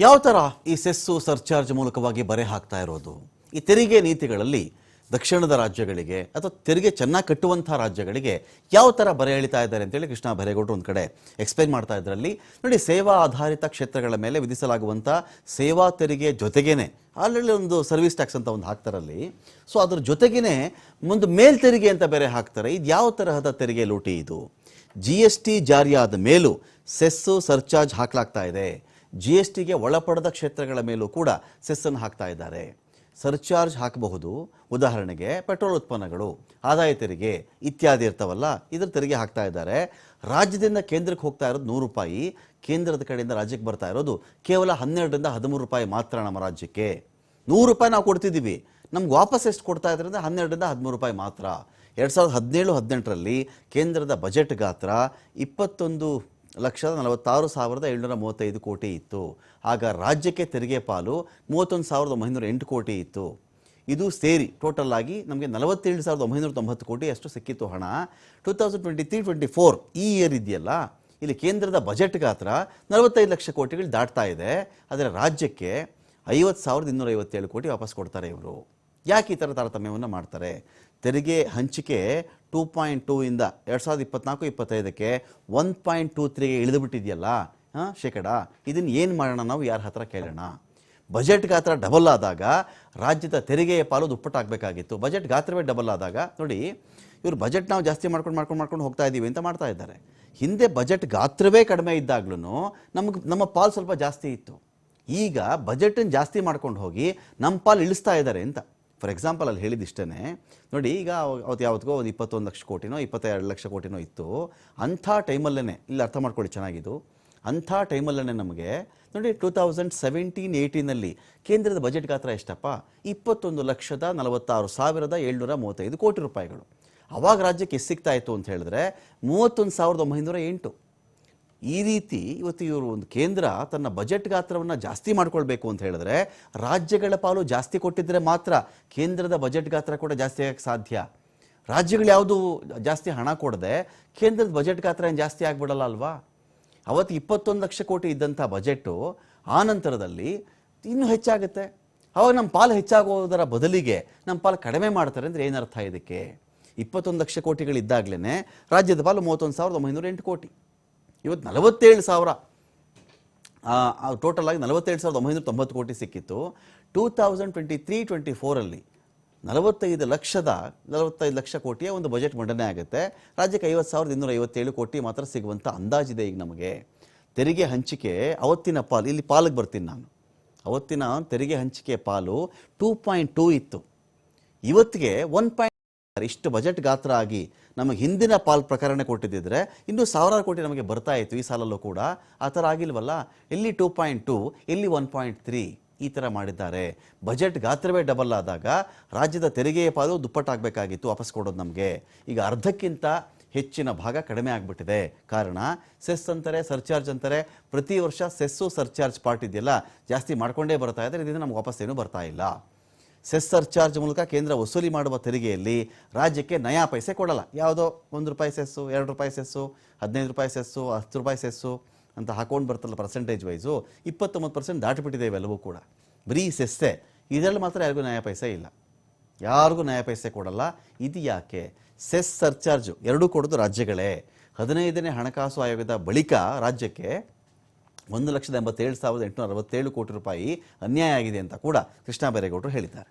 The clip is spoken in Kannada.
ಯಾವ ಥರ ಈ ಸೆಸ್ಸು ಸರ್ಚಾರ್ಜ್ ಮೂಲಕವಾಗಿ ಬರೆ ಹಾಕ್ತಾ ಇರೋದು? ಈ ತೆರಿಗೆ ನೀತಿಗಳಲ್ಲಿ ದಕ್ಷಿಣದ ರಾಜ್ಯಗಳಿಗೆ ಅಥವಾ ತೆರಿಗೆ ಚೆನ್ನಾಗಿ ಕಟ್ಟುವಂಥ ರಾಜ್ಯಗಳಿಗೆ ಯಾವ ಥರ ಬರೆ ಎಳಿತಾ ಇದ್ದಾರೆ ಅಂತೇಳಿ ಕೃಷ್ಣ ಬೈರೇಗೌಡರು ಒಂದು ಕಡೆ ಎಕ್ಸ್ಪ್ಲೈನ್ ಮಾಡ್ತಾ ಇದ್ರಲ್ಲಿ ನೋಡಿ, ಸೇವಾ ಆಧಾರಿತ ಕ್ಷೇತ್ರಗಳ ಮೇಲೆ ವಿಧಿಸಲಾಗುವಂಥ ಸೇವಾ ತೆರಿಗೆ ಜೊತೆಗೇನೆ ಆಲ್ರೆಡಿ ಒಂದು ಸರ್ವಿಸ್ ಟ್ಯಾಕ್ಸ್ ಅಂತ ಒಂದು ಹಾಕ್ತಾರಲ್ಲಿ, ಸೊ ಅದ್ರ ಜೊತೆಗೇನೆ ಒಂದು ಮೇಲ್ ತೆರಿಗೆ ಅಂತ ಬೇರೆ ಹಾಕ್ತಾರೆ. ಇದು ಯಾವ ತರಹದ ತೆರಿಗೆ ಲೂಟಿ ಇದು? GST ಜಾರಿಯಾದ ಮೇಲೂ ಸೆಸ್ಸು ಸರ್ಚಾರ್ಜ್ ಹಾಕಲಾಗ್ತಾ ಇದೆ. GSTಗೆ ಒಳಪಡದ ಕ್ಷೇತ್ರಗಳ ಮೇಲೂ ಕೂಡ ಸೆಸ್ಸನ್ನು ಹಾಕ್ತಾ ಇದ್ದಾರೆ. ಸರ್ಚಾರ್ಜ್ ಹಾಕಬಹುದು. ಉದಾಹರಣೆಗೆ ಪೆಟ್ರೋಲ್ ಉತ್ಪನ್ನಗಳು, ಆದಾಯ ತೆರಿಗೆ ಇತ್ಯಾದಿ ಇರ್ತಾವಲ್ಲ, ಇದ್ರ ತೆರಿಗೆ ಹಾಕ್ತಾ ಇದ್ದಾರೆ. ರಾಜ್ಯದಿಂದ ಕೇಂದ್ರಕ್ಕೆ ಹೋಗ್ತಾ ಇರೋದು 100 ರೂಪಾಯಿ, ಕೇಂದ್ರದ ಕಡೆಯಿಂದ ರಾಜ್ಯಕ್ಕೆ ಬರ್ತಾ ಇರೋದು ಕೇವಲ 12ರಿಂದ 13 ರೂಪಾಯಿ ಮಾತ್ರ. ನಮ್ಮ ರಾಜ್ಯಕ್ಕೆ 100 ರೂಪಾಯಿ ನಾವು ಕೊಡ್ತಿದ್ದೀವಿ, ನಮ್ಗೆ ವಾಪಸ್ ಎಷ್ಟು ಕೊಡ್ತಾ ಇದ್ದಾರೆ ಅಂದರೆ 12ರಿಂದ 13 ರೂಪಾಯಿ ಮಾತ್ರ. 2017-18ರಲ್ಲಿ ಕೇಂದ್ರದ ಬಜೆಟ್ ಗಾತ್ರ 21,46,735 ಕೋಟಿ ಇತ್ತು. ಆಗ ರಾಜ್ಯಕ್ಕೆ ತೆರಿಗೆ ಪಾಲು 31,908 ಕೋಟಿ ಇತ್ತು. ಇದು ಸೇರಿ ಟೋಟಲ್ ಆಗಿ ನಮಗೆ 47,990 ಕೋಟಿ ಅಷ್ಟು ಸಿಕ್ಕಿತ್ತು ಹಣ. 2023-24 ಈ ಇಯರ್ ಇದೆಯಲ್ಲ, ಇಲ್ಲಿ ಕೇಂದ್ರದ ಬಜೆಟ್ ಗಾತ್ರ 45 ಲಕ್ಷ ಕೋಟಿಗಳು ದಾಟ್ತಾ ಇದೆ. ಆದರೆ ರಾಜ್ಯಕ್ಕೆ 50,257 ಕೋಟಿ ವಾಪಸ್ ಕೊಡ್ತಾರೆ ಇವರು. ಯಾಕೆ ಈ ಥರ ತಾರತಮ್ಯವನ್ನು ಮಾಡ್ತಾರೆ? ತೆರಿಗೆ ಹಂಚಿಕೆ 2.2 ಇಂದ 2024-25ಕ್ಕೆ 1.23ಗೆ ಇಳಿದುಬಿಟ್ಟಿದೆಯಲ್ಲ ಶೇಕಡ. ಇದನ್ನು ಏನು ಮಾಡೋಣ ನಾವು? ಯಾರ ಹತ್ರ ಕೇಳೋಣ? ಬಜೆಟ್ ಗಾತ್ರ ಡಬಲ್ ಆದಾಗ ರಾಜ್ಯದ ತೆರಿಗೆಯ ಪಾಲು ದುಪ್ಪಟ್ಟಾಗಬೇಕಾಗಿತ್ತು. ಬಜೆಟ್ ಗಾತ್ರವೇ ಡಬಲ್ ಆದಾಗ ನೋಡಿ, ಇವರು ಬಜೆಟ್ ನಾವು ಜಾಸ್ತಿ ಮಾಡ್ಕೊಂಡು ಹೋಗ್ತಾ ಇದ್ದೀವಿ ಅಂತ ಮಾಡ್ತಾ ಇದ್ದಾರೆ. ಹಿಂದೆ ಬಜೆಟ್ ಗಾತ್ರವೇ ಕಡಿಮೆ ಇದ್ದಾಗ್ಲೂ ನಮ್ಮ ಪಾಲು ಸ್ವಲ್ಪ ಜಾಸ್ತಿ ಇತ್ತು. ಈಗ ಬಜೆಟನ್ನು ಜಾಸ್ತಿ ಮಾಡ್ಕೊಂಡು ಹೋಗಿ ನಮ್ಮ ಪಾಲು ಇಳಿಸ್ತಾ ಇದ್ದಾರೆ ಅಂತ. ಫಾರ್ ಎಕ್ಸಾಂಪಲ್ ಅಲ್ಲಿ ಹೇಳಿದಿಷ್ಟೇ ನೋಡಿ, ಈಗ ಅವತ್ತು ಯಾವತ್ತಿಗೋ ಒಂದು 21 ಲಕ್ಷ ಕೋಟಿನೋ 22 ಲಕ್ಷ ಕೋಟಿನೋ ಇತ್ತು. ಅಂಥ ಟೈಮಲ್ಲೇ ಇಲ್ಲಿ ಅರ್ಥ ಮಾಡ್ಕೊಳ್ಳಿ ಚೆನ್ನಾಗಿದ್ದು, ಅಂಥ ಟೈಮಲ್ಲೇ ನಮಗೆ ನೋಡಿ 2017-18ನಲ್ಲಿ ಕೇಂದ್ರದ ಬಜೆಟ್ ಗಾತ್ರ ಎಷ್ಟಪ್ಪ? 21,46,735 ಕೋಟಿ ರೂಪಾಯಿಗಳು. ಅವಾಗ ರಾಜ್ಯಕ್ಕೆ ಎಷ್ಟು ಸಿಗ್ತಾ ಇತ್ತು ಅಂತ ಹೇಳಿದ್ರೆ 31,908. ಈ ರೀತಿ ಇವತ್ತು ಇವರು ಒಂದು ಕೇಂದ್ರ ತನ್ನ ಬಜೆಟ್ ಗಾತ್ರವನ್ನು ಜಾಸ್ತಿ ಮಾಡ್ಕೊಳ್ಬೇಕು ಅಂತ ಹೇಳಿದ್ರೆ ರಾಜ್ಯಗಳ ಪಾಲು ಜಾಸ್ತಿ ಕೊಟ್ಟಿದ್ರೆ ಮಾತ್ರ ಕೇಂದ್ರದ ಬಜೆಟ್ ಗಾತ್ರ ಕೂಡ ಜಾಸ್ತಿ ಆಗಕ್ಕೆ ಸಾಧ್ಯ. ರಾಜ್ಯಗಳು ಯಾವುದು ಜಾಸ್ತಿ ಹಣ ಕೊಡದೆ ಕೇಂದ್ರದ ಬಜೆಟ್ ಗಾತ್ರ ಏನು ಜಾಸ್ತಿ ಆಗ್ಬಿಡಲ್ಲ ಅಲ್ವಾ? ಅವತ್ತು 21 ಲಕ್ಷ ಕೋಟಿ ಇದ್ದಂಥ ಬಜೆಟ್ಟು ಆ ನಂತರದಲ್ಲಿ ಇನ್ನೂ ಹೆಚ್ಚಾಗುತ್ತೆ. ಅವಾಗ ನಮ್ಮ ಪಾಲು ಹೆಚ್ಚಾಗೋದರ ಬದಲಿಗೆ ನಮ್ಮ ಪಾಲು ಕಡಿಮೆ ಮಾಡ್ತಾರೆ ಅಂದರೆ ಏನರ್ಥ ಇದಕ್ಕೆ? 21 ಲಕ್ಷ ಕೋಟಿಗಳಿದ್ದಾಗಲೇ ರಾಜ್ಯದ ಪಾಲು 31,908 ಕೋಟಿ. ಇವತ್ತು 47,000 ಟೋಟಲ್ ಆಗಿ 47,990 ಕೋಟಿ ಸಿಕ್ಕಿತ್ತು. 2023-24ರಲ್ಲಿ 45 ಲಕ್ಷ ಕೋಟಿಯ ಒಂದು ಬಜೆಟ್ ಮಂಡನೆ ಆಗುತ್ತೆ. ರಾಜ್ಯಕ್ಕೆ 50,257 ಕೋಟಿ ಮಾತ್ರ ಸಿಗುವಂಥ ಅಂದಾಜಿದೆ ಈಗ ನಮಗೆ. ತೆರಿಗೆ ಹಂಚಿಕೆ ಅವತ್ತಿನ ಪಾಲು, ಇಲ್ಲಿ ಪಾಲಿಗೆ ಬರ್ತೀನಿ ನಾನು, ಅವತ್ತಿನ ತೆರಿಗೆ ಹಂಚಿಕೆ ಪಾಲು 2.2 ಇತ್ತು. ಇವತ್ತಿಗೆ 1. ಇಷ್ಟು ಬಜೆಟ್ ಗಾತ್ರ ಆಗಿ ನಮಗೆ ಹಿಂದಿನ ಪಾಲ್ ಪ್ರಕರಣ ಕೊಟ್ಟಿದ್ದರೆ ಇನ್ನೂ 1,000 ಕೋಟಿ ನಮಗೆ ಬರ್ತಾ ಇತ್ತು ಈ ಸಾಲಲ್ಲೂ ಕೂಡ. ಆ ಥರ ಆಗಿಲ್ವಲ್ಲ. ಇಲ್ಲಿ 2.2, ಇಲ್ಲಿ 1.3 ಈ ಥರ ಮಾಡಿದ್ದಾರೆ. ಬಜೆಟ್ ಗಾತ್ರವೇ ಡಬಲ್ ಆದಾಗ ರಾಜ್ಯದ ತೆರಿಗೆಯ ಪಾಲು ದುಪ್ಪಟ್ಟಾಗಬೇಕಾಗಿತ್ತು ವಾಪಸ್ ಕೊಡೋದು ನಮಗೆ. ಈಗ ಅರ್ಧಕ್ಕಿಂತ ಹೆಚ್ಚಿನ ಭಾಗ ಕಡಿಮೆ ಆಗಿಬಿಟ್ಟಿದೆ. ಕಾರಣ ಸೆಸ್ ಅಂತಾರೆ, ಸರ್ಚಾರ್ಜ್ ಅಂತಾರೆ. ಪ್ರತಿ ವರ್ಷ ಸೆಸ್ಸು ಸರ್ಚಾರ್ಜ್ ಪಾರ್ಟ್ ಇದೆಯಲ್ಲ ಜಾಸ್ತಿ ಮಾಡ್ಕೊಂಡೇ ಬರ್ತಾ ಇದ್ದಾರೆ. ಇದರಿಂದ ನಮ್ಗೆ ವಾಪಸ್ ಏನೂ ಬರ್ತಾ ಇಲ್ಲ. ಸೆಸ್ ಸರ್ಚಾರ್ಜ್ ಮೂಲಕ ಕೇಂದ್ರ ವಸೂಲಿ ಮಾಡುವ ತೆರಿಗೆಯಲ್ಲಿ ರಾಜ್ಯಕ್ಕೆ ನಯಾ ಪೈಸೆ ಕೊಡಲ್ಲ. ಯಾವುದೋ 1 ರೂಪಾಯಿ ಸೆಸ್ಸು, 2 ರೂಪಾಯಿ ಸೆಸ್ಸು, 15 ರೂಪಾಯಿ ಸೆಸ್ಸು, 10 ರೂಪಾಯಿ ಸೆಸ್ಸು ಅಂತ ಹಾಕೊಂಡು ಬರ್ತಲ್ಲ ಪರ್ಸೆಂಟೇಜ್ ವೈಸು. 29% ದಾಟಿಬಿಟ್ಟಿದೆ ಇವೆಲ್ಲವೂ ಕೂಡ. ಬರೀ ಸೆಸ್ಸೆ, ಇದರಲ್ಲಿ ಮಾತ್ರ ಯಾರಿಗೂ ನಯಾ ಪೈಸೆ ಇಲ್ಲ, ಯಾರಿಗೂ ನಯಾ ಪೈಸೆ ಕೊಡಲ್ಲ. ಇದು ಯಾಕೆ? ಸೆಸ್ ಸರ್ಚಾರ್ಜು ಎರಡೂ ಕೊಡೋದು ರಾಜ್ಯಗಳೇ. 15ನೇ ಹಣಕಾಸು ಆಯೋಗದ ಬಳಿಕ ರಾಜ್ಯಕ್ಕೆ 1,87,867 ಕೋಟಿ ರೂಪಾಯಿ ಅನ್ಯಾಯ ಆಗಿದೆ ಅಂತ ಕೂಡ ಕೃಷ್ಣ ಬೈರೇಗೌಡರು ಹೇಳಿದ್ದಾರೆ.